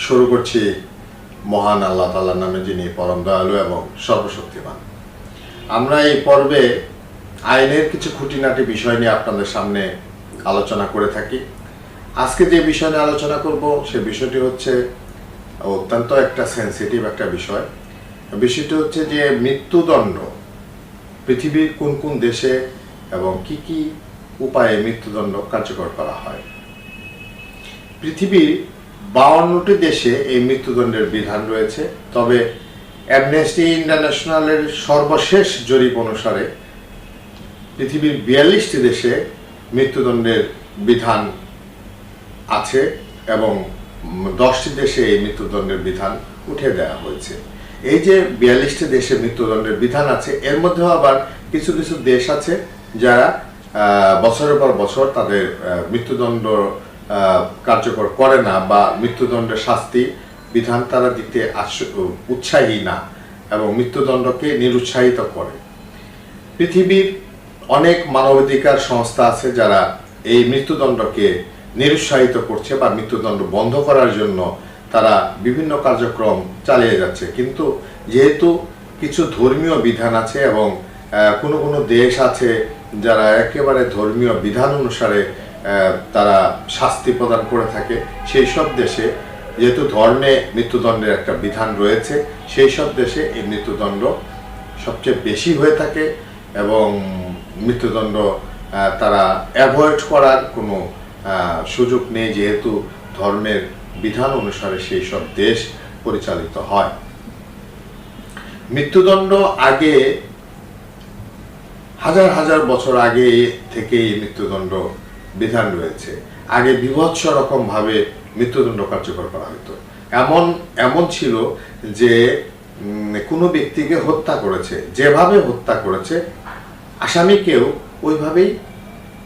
শুরু করছি মহান আল্লাহ তাআলার নামে, যিনি পরম দয়ালু এবং সর্বশক্তিমান। আমরা এই পর্বে আইনের কিছু খুঁটিনাটি বিষয় নিয়ে আপনাদের সামনে আলোচনা করে থাকি। আজকে যে বিষয় নিয়ে আলোচনা করব সে বিষয়টি হচ্ছে অত্যন্ত একটা সেন্সিটিভ একটা বিষয়। বিষয়টি হচ্ছে যে মৃত্যুদণ্ড পৃথিবীর কোন কোন দেশে এবং কি কি উপায়ে মৃত্যুদণ্ড কার্যকর করা হয়। পৃথিবীর 52টি দেশে এই মৃত্যুদণ্ডের বিধান রয়েছে, তবে অ্যামনেস্টি ইন্টারন্যাশনালের সর্বশেষ জরিপ অনুসারে পৃথিবীর 42টি দেশে মৃত্যুদণ্ডের বিধান আছে এবং 10টি দেশে এই মৃত্যুদণ্ডের বিধান উঠে দেওয়া হয়েছে। এই যে 42টি দেশে মৃত্যুদণ্ডের বিধান আছে, এর মধ্যেও আবার কিছু কিছু দেশ আছে যারা বছরের পর বছর তাদের মৃত্যুদণ্ড কার্যকর করে না বা মৃত্যুদণ্ডের শাস্তি বিধান তারা দিতে উৎসাহী না এবং মৃত্যুদণ্ডকে নিরুৎসাহিত করে। পৃথিবীর অনেক মানবাধিকার সংস্থা আছে যারা এই মৃত্যুদণ্ডকে নিরুৎসাহিত করছে বা মৃত্যুদণ্ড বন্ধ করার জন্য তারা বিভিন্ন কার্যক্রম চালিয়ে যাচ্ছে। কিন্তু যেহেতু কিছু ধর্মীয় বিধান আছে এবং কোনো কোনো দেশ আছে যারা একেবারে ধর্মীয় বিধান অনুসারে তারা শাস্তি প্রদান করে থাকে, সেই সব দেশে যেহেতু ধর্মে মৃত্যুদণ্ডের একটা বিধান রয়েছে, সেই সব দেশে এই মৃত্যুদণ্ড সবচেয়ে বেশি হয়ে থাকে এবং মৃত্যুদণ্ড তারা অ্যাভয়েড করার কোনো সুযোগ নেই, যেহেতু ধর্মের বিধান অনুসারে সেই সব দেশ পরিচালিত হয়। মৃত্যুদণ্ড আগে হাজার হাজার বছর আগে থেকে এই মৃত্যুদণ্ড বিধান রয়েছে। আগে বিভৎস রকম ভাবে মৃত্যুদণ্ড কার্যকর করা হতো। এমন ছিল যে কোনো ব্যক্তিকে হত্যা করেছে, যেভাবে হত্যা করেছে আসামিকেও ওইভাবেই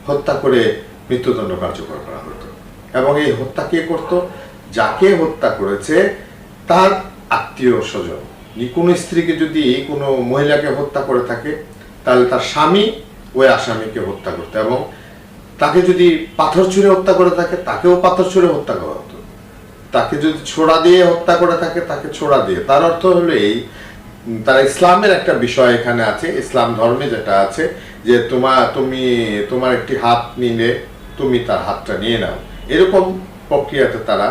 হত্যা করে মৃত্যুদণ্ড কার্যকর করা হতো। এবং এই হত্যা কে করত? যাকে হত্যা করেছে তার আত্মীয় স্বজন। কোনো স্ত্রীকে যদি কোনো মহিলাকে হত্যা করে থাকে, তাহলে তার স্বামী ওই আসামিকে হত্যা করতো এবং তাকে যদি পাথর ছুঁড়ে হত্যা করে থাকে তাকেও পাথর ছুঁড়ে হত্যা করা হতো। তাকে যদি ছোড়া দিয়ে হত্যা করে থাকে তাকে ছোড়া দিয়ে। তার অর্থ হলো এই, তার ইসলামের একটা বিষয় এখানে আছে, ইসলাম ধর্মে যেটা আছে যে তোমার একটি হাত নিলে তুমি তার হাতটা নিয়ে নাও, এরকম প্রক্রিয়াতে তারা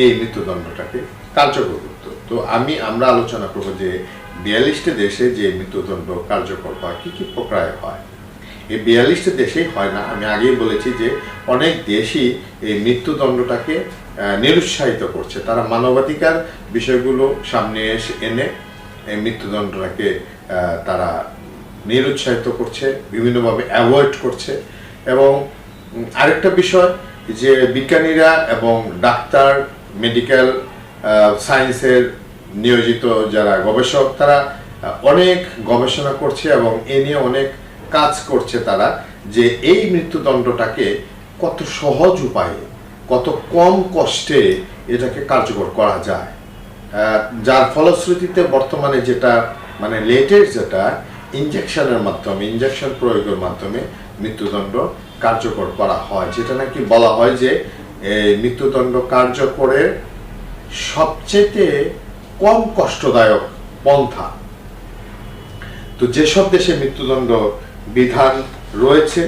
এই মৃত্যুদণ্ডটাকে কার্যকর করত। তো আমরা আলোচনা করবো যে 42টি দেশে যে মৃত্যুদণ্ড কার্যকর হয় কি কি প্রক্রিয়া হয়। এই 42টি দেশেই হয় না, আমি আগেই বলেছি যে অনেক দেশই এই মৃত্যুদণ্ডটাকে নিরুৎসাহিত করছে। তারা মানবাধিকার বিষয়গুলো সামনে এনে এই মৃত্যুদণ্ডটাকে তারা নিরুৎসাহিত করছে, বিভিন্নভাবে অ্যাভয়েড করছে। এবং আরেকটা বিষয় যে বিজ্ঞানীরা এবং ডাক্তার, মেডিকেল সায়েন্সের নিয়োজিত যারা গবেষক, তারা অনেক গবেষণা করছে এবং এ নিয়ে অনেক কাজ করছে তারা, যে এই মৃত্যুদণ্ডটাকে কত সহজ উপায়ে, কত কম কষ্টে এটাকে কার্যকর করা যায়। যার ফলশ্রুতিতে বর্তমানে যেটা মানে লেটেস্ট যেটা ইনজেকশনের মাধ্যমে, ইনজেকশন প্রয়োগের মাধ্যমে মৃত্যুদণ্ড কার্যকর করা হয়, যেটা নাকি বলা হয় যে এই মৃত্যুদণ্ড কার্যকরের সবচেয়ে কম কষ্টদায়ক পন্থা। তো যেসব দেশে মৃত্যুদণ্ড বিধান রয়েছে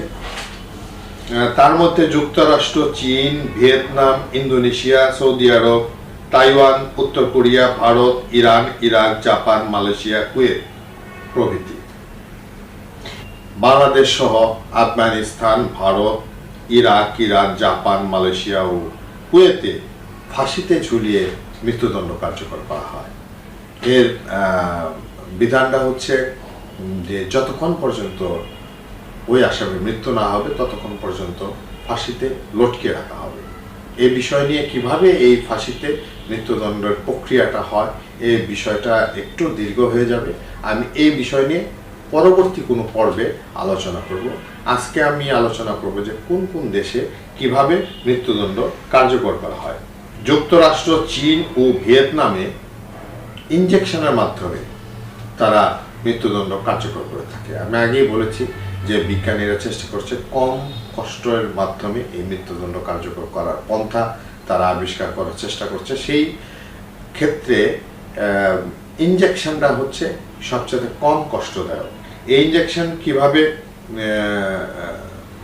তার মধ্যে যুক্তরাষ্ট্র, চীন, ভিয়েতনাম, ইন্দোনেশিয়া, সৌদি আরব, তাইওয়ান, উত্তর Korea, Bharat, Iran, Iraq, Japan, Malaysia, Kuwait প্রভৃতি। বাংলাদেশ সহ Afghanistan, Bharat, Iraq, Iran, Japan, Malaysia ও কুয়েতে ফাঁসিতে ঝুলিয়ে মৃত্যুদণ্ড কার্যকর করা হয়। এর বিধানটা হচ্ছে যে যতক্ষণ পর্যন্ত ওই আসামি মৃত্যু না হবে ততক্ষণ পর্যন্ত ফাঁসিতে লটকে রাখা হবে। এই বিষয় নিয়ে কিভাবে এই ফাঁসিতে মৃত্যুদণ্ডের প্রক্রিয়াটা হয়, এই বিষয়টা একটু দীর্ঘ হয়ে যাবে। আমি এই বিষয় নিয়ে পরবর্তী কোনো পর্বে আলোচনা করব। আজকে আমি আলোচনা করব যে কোন কোন দেশে কিভাবে মৃত্যুদণ্ড কার্যকর করা হয়। যুক্তরাষ্ট্র, চীন ও ভিয়েতনামে ইনজেকশনের মাধ্যমে তারা মৃত্যুদণ্ড কার্যকর করে থাকে। আমি আগেই বলেছি যে বিজ্ঞানীরা চেষ্টা করছে কম কষ্টের মাধ্যমে এই মৃত্যুদণ্ড কার্যকর করার পন্থা তারা আবিষ্কার করার চেষ্টা করছে। সেই ক্ষেত্রে ইনজেকশনটা হচ্ছে সবচেয়ে কম কষ্টদায়ক। এই ইনজেকশন কিভাবে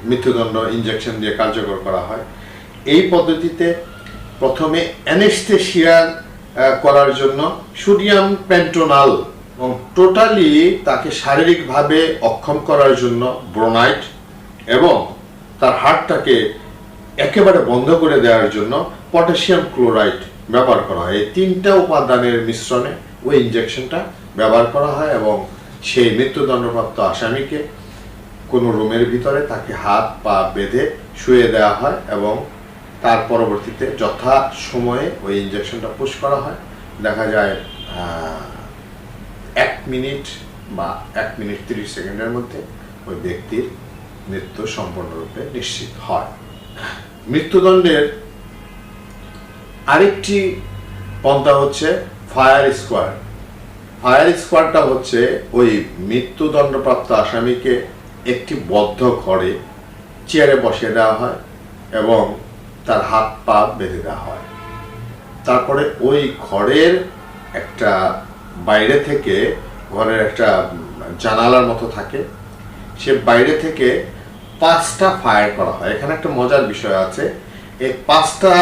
মৃত্যুদণ্ড ইনজেকশন দিয়ে কার্যকর করা হয়? এই পদ্ধতিতে প্রথমে অ্যানেস্থেশিয়া করার জন্য সোডিয়াম পেন্টোনাল এবং টোটালি তাকে শারীরিকভাবে অক্ষম করার জন্য ব্রোনাইট এবং তার হার্টটাকে একেবারে বন্ধ করে দেওয়ার জন্য পটাশিয়াম ক্লোরাইড ব্যবহার করা হয়। এই তিনটা উপাদানের মিশ্রণে ওই ইনজেকশনটা ব্যবহার করা হয় এবং সেই মৃত্যুদণ্ডপ্রাপ্ত আসামিকে কোনো রুমের ভিতরে তাকে হাত পা বেঁধে শুয়ে দেওয়া হয় এবং তার পরবর্তীতে যথা সময়ে ওই ইনজেকশনটা পুশ করা হয়। দেখা যায় 1 মিনিট বা 1 মিনিট 30 সেকেন্ডের মধ্যে ওই ব্যক্তির মৃত্যু সম্পূর্ণরূপে নিশ্চিত হয়। মৃত্যুদণ্ডের আরেকটি পন্থা হচ্ছে ফায়ার স্কোয়াড। ফায়ার স্কোয়াডটা হচ্ছে ওই মৃত্যুদণ্ডপ্রাপ্ত আসামিকে একটি বদ্ধ ঘরে চেয়ারে বসিয়ে দেওয়া হয় এবং তার হাত পা বেঁধে দেওয়া হয়। তারপরে ওই ঘরের একটা বাইরে থেকে, ঘরের একটা জানালার মতো থাকে, সে বাইরে থেকে 5টা ফায়ার করা হয়। এখানে একটা মজার বিষয় আছে, এই 5টা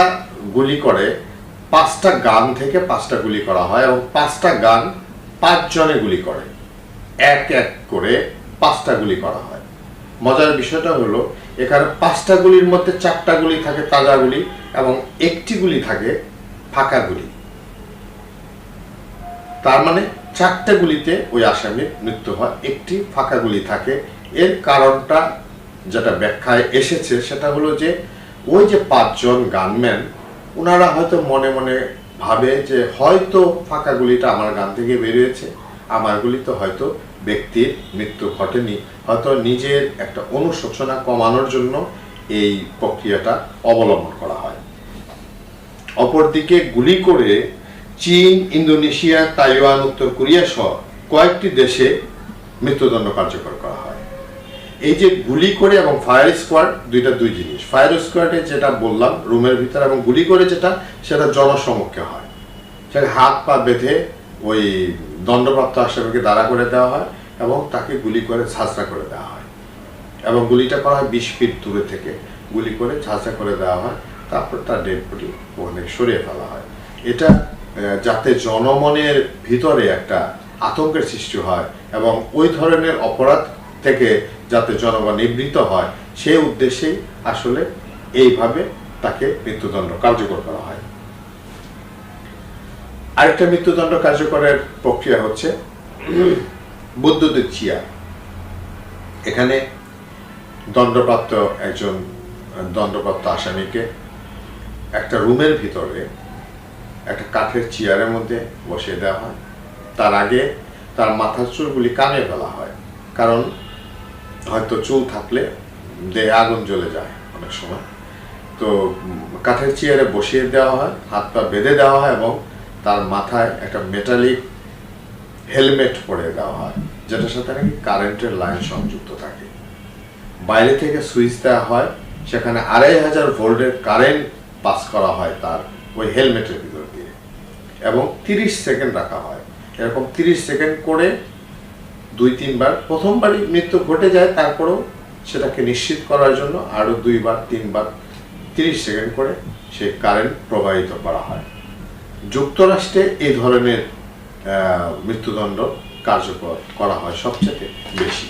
গুলি করে 5টা গান থেকে 5টা গুলি করা হয় এবং 5টা গান 5 জনে গুলি করে, এক এক করে 5টা গুলি করা হয়। মজার বিষয়টা হলো এখানে 5টা গুলির মধ্যে 4টা গুলি থাকে তাজা গুলি এবং একটি গুলি থাকে ফাঁকা গুলি। তার মানে 4টা গুলিতে ওই আসামির মৃত্যু হয়, একটি ফাঁকা গুলি থাকে। এর কারণটা যেটা ব্যাখ্যায় এসেছে সেটা হলো যে ওই যে 5 জন গানম্যান, ওনারা হয়তো মনে মনে ভাবে যে হয়তো ফাঁকা গুলিটা আমার গান থেকে বেরিয়েছে, আমার গুলিতে হয়তো ব্যক্তির মৃত্যু ঘটেনি, হয়তো নিজের একটা অনুশোচনা কমানোর জন্য এই প্রক্রিয়াটা অবলম্বন করা হয়। অপরদিকে গুলি করে চীন, ইন্দোনেশিয়া, তাইওয়ান, উত্তর কোরিয়া সহ কয়েকটি দেশে মৃত্যুদণ্ড কার্যকর করা হয়। এই যে গুলি করে এবং ফায়ার স্কোয়াড দুই জিনিস। ফায়ার স্কোয়াডে যেটা বললাম রুমের ভিতরে, এবং গুলি করে যেটা সেটা জনসমক্ষে হয়। সেটা হাত পা বেঁধে ওই দণ্ডপ্রাপ্ত আসামিকে দাঁড়া করে দেওয়া হয় এবং তাকে গুলি করে ঝাঁঝরা করে দেওয়া হয় এবং গুলিটা করা হয় 20 ফিট দূরে থেকে, গুলি করে ঝাঁঝরা করে দেওয়া হয়। তারপর তার ডেড বডি ওখানে সরিয়ে ফেলা হয়। এটা যাতে জনমনের ভিতরে একটা আতঙ্কের সৃষ্টি হয় এবং ওই ধরনের অপরাধ থেকে যাতে জনগণ নিবৃত্ত হয়, সেই উদ্দেশ্যেই আসলে এইভাবে তাকে মৃত্যুদণ্ড কার্যকর করা হয়। আরেকটা মৃত্যুদণ্ড কার্যকরের প্রক্রিয়া হচ্ছে বৈদ্যুতিক চেয়ার। এখানে একজন দণ্ডপ্রাপ্ত আসামিকে একটা রুমের ভিতরে একটা কাঠের চেয়ারের মধ্যে বসিয়ে দেওয়া হয়। তার আগে তার মাথার চুলগুলি কানে ফেলা হয়, কারণ হয়তো চুল থাকলে দেহে আগুন জ্বলে যায় অনেক সময়। তো কাঠের চেয়ারে বসিয়ে দেওয়া হয়, হাত পা বেঁধে দেওয়া হয় এবং তার মাথায় একটা মেটালিক হেলমেট পরে দেওয়া হয়, যেটার সাথে নাকি কারেন্টের লাইন সংযুক্ত থাকে। বাইরে থেকে সুইচ দেওয়া হয়, সেখানে 2500 ভোল্টের কারেন্ট পাস করা হয় তার ওই হেলমেটের ভিতর দিয়ে এবং 30 সেকেন্ড রাখা হয়। এরকম 30 সেকেন্ড করে 2-3 বার, প্রথমবারই মৃত্যু ঘটে যায়, তারপরেও সেটাকে নিশ্চিত করার জন্য আরো 2-3 বার 30 সেকেন্ড করে সেই কারেন্ট প্রবাহিত করা হয়। যুক্তরাষ্ট্রে এই ধরনের মৃত্যুদণ্ড কার্যকর করা হয় সবচেয়ে বেশি।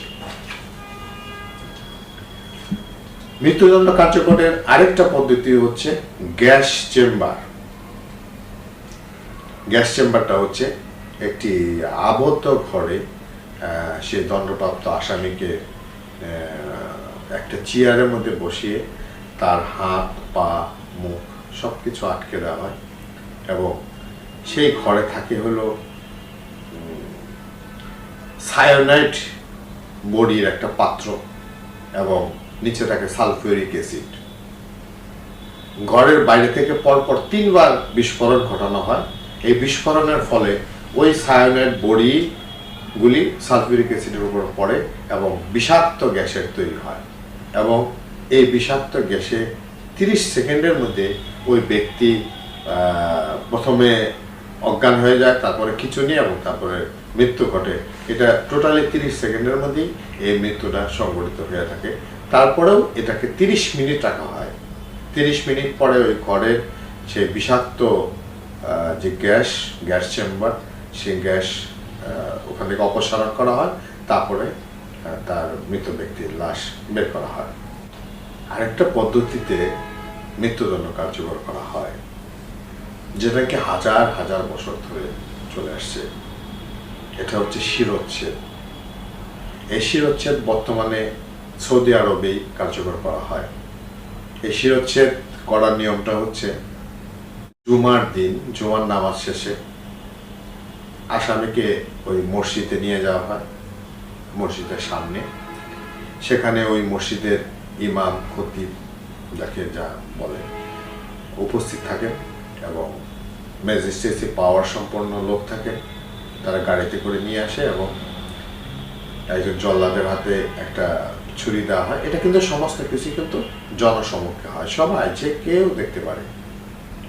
মৃত্যুদণ্ড কার্যকরের আরেকটা পদ্ধতি হচ্ছে গ্যাস চেম্বার। গ্যাস চেম্বারটা হচ্ছে একটি আবদ্ধ ঘরে সে দণ্ডপ্রাপ্ত আসামিকে একটা চেয়ারের মধ্যে বসিয়ে তার হাত পা মুখ সবকিছু আটকে দেওয়া হয় এবং সেই ঘরে থাকে হলো সায়ানাইড বডির একটা পাত্র এবং নিচে থাকে সালফিউরিক অ্যাসিড। ঘরের বাইরে থেকে পরপর 3 বার বিস্ফোরণ ঘটানো হয়। এই বিস্ফোরণের ফলে ওই সায়ানাইড বডিগুলি সালফিউরিক অ্যাসিডের উপর পড়ে এবং বিষাক্ত গ্যাসের তৈরি হয় এবং এই বিষাক্ত গ্যাসে 30 সেকেন্ডের মধ্যে ওই ব্যক্তি প্রথমে অজ্ঞান হয়ে যায়, তারপরে খিঁচুনি এবং তারপরে মৃত্যু ঘটে। এটা টোটালি 30 সেকেন্ডের মধ্যেই এই মৃত্যুটা সংঘটিত হয়ে থাকে। তারপরেও এটাকে 30 মিনিট রাখা হয়। 30 মিনিট পরে ওই ঘরের সেই বিষাক্ত যে গ্যাস চেম্বার, সেই গ্যাস ওখান থেকে অপসারণ করা হয়, তারপরে তার মৃত ব্যক্তির লাশ বের করা হয়। আরেকটা পদ্ধতিতে মৃত্যুদণ্ড কার্যকর করা হয়, যেটাকে হাজার হাজার বছর ধরে চলে আসছে। এটা হচ্ছে শিরোচ্ছেদ। এই শিরোচ্ছেদ বর্তমানে সৌদি আরবেই কার্যকর করা হয়। এই শিরোচ্ছেদ করার নিয়মটা হচ্ছে, জুমার দিন, জুমার নামাজ শেষে আসামিকে ওই মসজিদে নিয়ে যাওয়া হয়, মসজিদের সামনে। সেখানে ওই মসজিদের ইমাম, খতিব, যাকে যা বলে, উপস্থিত থাকেন এবং ম্যাজিস্ট্রেসি পাওয়ার সম্পন্ন লোক থাকে। তারা গাড়িতে করে নিয়ে আসে এবং একজন জল্লাদের হাতে একটা ছুরি দেওয়া হয়। এটা কিন্তু সমস্ত কিছু কিন্তু জনসমক্ষে হয়, সবাই যে কেউ দেখতে পারে,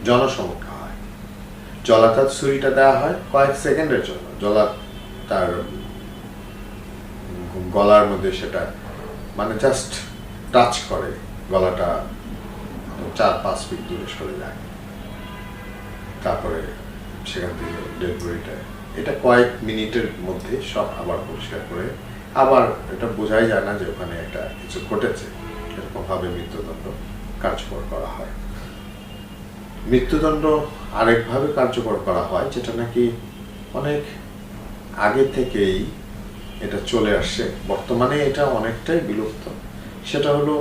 জনসমক্ষে হয়। জল্লাদ ছুরিটা দেওয়া হয় কয়েক সেকেন্ডের জন্য। জল্লাদ তার গলার মধ্যে সেটা মানে জাস্ট টাচ করে, গলাটা 4-5 ফিট দূরে সরে যায়। তারপরে সেখান থেকে ডেড বডিটা, এটা কয়েক মিনিটের মধ্যে সব আবার পরিষ্কার করে, আবার এটা বোঝাই যায় না যে ওখানে একটা কিছু ঘটেছে। এরকমভাবে মৃত্যুদণ্ড কার্যকর করা হয়। মৃত্যুদণ্ড আরেকভাবে কার্যকর করা হয়, যেটা নাকি অনেক আগে থেকেই এটা চলে আসছে, বর্তমানে এটা অনেকটাই বিলুপ্ত। সেটা হলো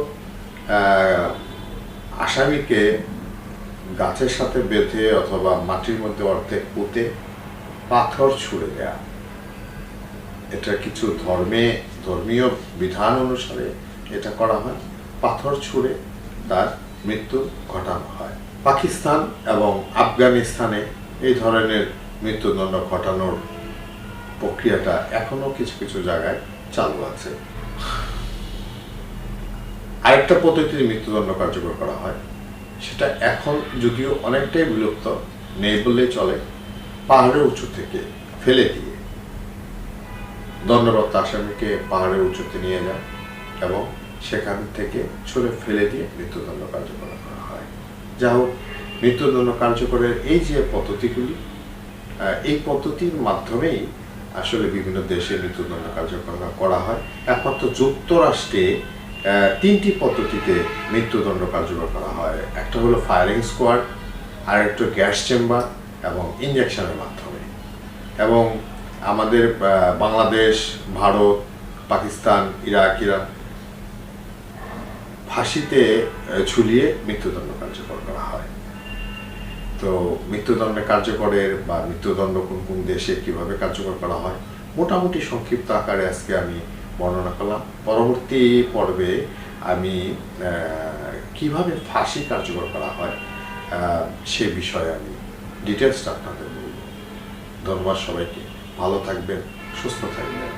আসামিকে গাছের সাথে বেঁধে অথবা মাটির মধ্যে অর্ধেক পুঁতে পাথর ছুঁড়ে দেয়া। এটা কিছু ধর্মীয় বিধান অনুসারে এটা করা হয়। পাথর ছুঁড়ে তার মৃত্যু ঘটানো হয়। পাকিস্তান এবং আফগানিস্তানে এই ধরনের মৃত্যুদণ্ড ঘটানোর প্রক্রিয়াটা এখনো কিছু কিছু জায়গায় চালু আছে। আরেকটা পদ্ধতিতে মৃত্যুদণ্ড কার্যকর করা হয়, সেটা এখন যদিও অনেকটাই বিলুপ্ত, নেই বললেই চলে। পাহাড়ের উঁচু থেকে ফেলে দিয়ে দণ্ডপ্রাপ্ত আসামিকে পাহাড়ের উঁচুতে নিয়ে যায় এবং সেখান থেকে ছুঁড়ে ফেলে দিয়ে মৃত্যুদণ্ড কার্যকর করা হয়। যা হোক, মৃত্যুদণ্ড কার্যকরের এই যে পদ্ধতিগুলি, এই পদ্ধতির মাধ্যমেই আসলে বিভিন্ন দেশে মৃত্যুদণ্ড কার্যকর করা হয়। একমাত্র যুক্তরাষ্ট্রে 3টি পদ্ধতিতে মৃত্যুদণ্ড কার্যকর করা হয়। একটা হলো ফায়ারিং স্কোয়াড, আর একটা গ্যাস চেম্বার এবং ইঞ্জেকশনের মাধ্যমে। এবং আমাদের বাংলাদেশ, ভারত, পাকিস্তান, ইরাক, ইরান ফাঁসিতে ঝুলিয়ে মৃত্যুদণ্ড কার্যকর করা হয়। তো মৃত্যুদণ্ড কার্যকরের বা মৃত্যুদণ্ড কোন কোন দেশে কিভাবে কার্যকর করা হয় মোটামুটি সংক্ষিপ্ত আকারে আজকে আমি বর্ণনা করলাম। পরবর্তী পর্বে আমি কিভাবে ফাঁসি কার্যকর করা হয় সে বিষয়ে আমি ডিটেলসটা আপনাদের বলব। ধন্যবাদ সবাইকে। ভালো থাকবেন, সুস্থ থাকবেন।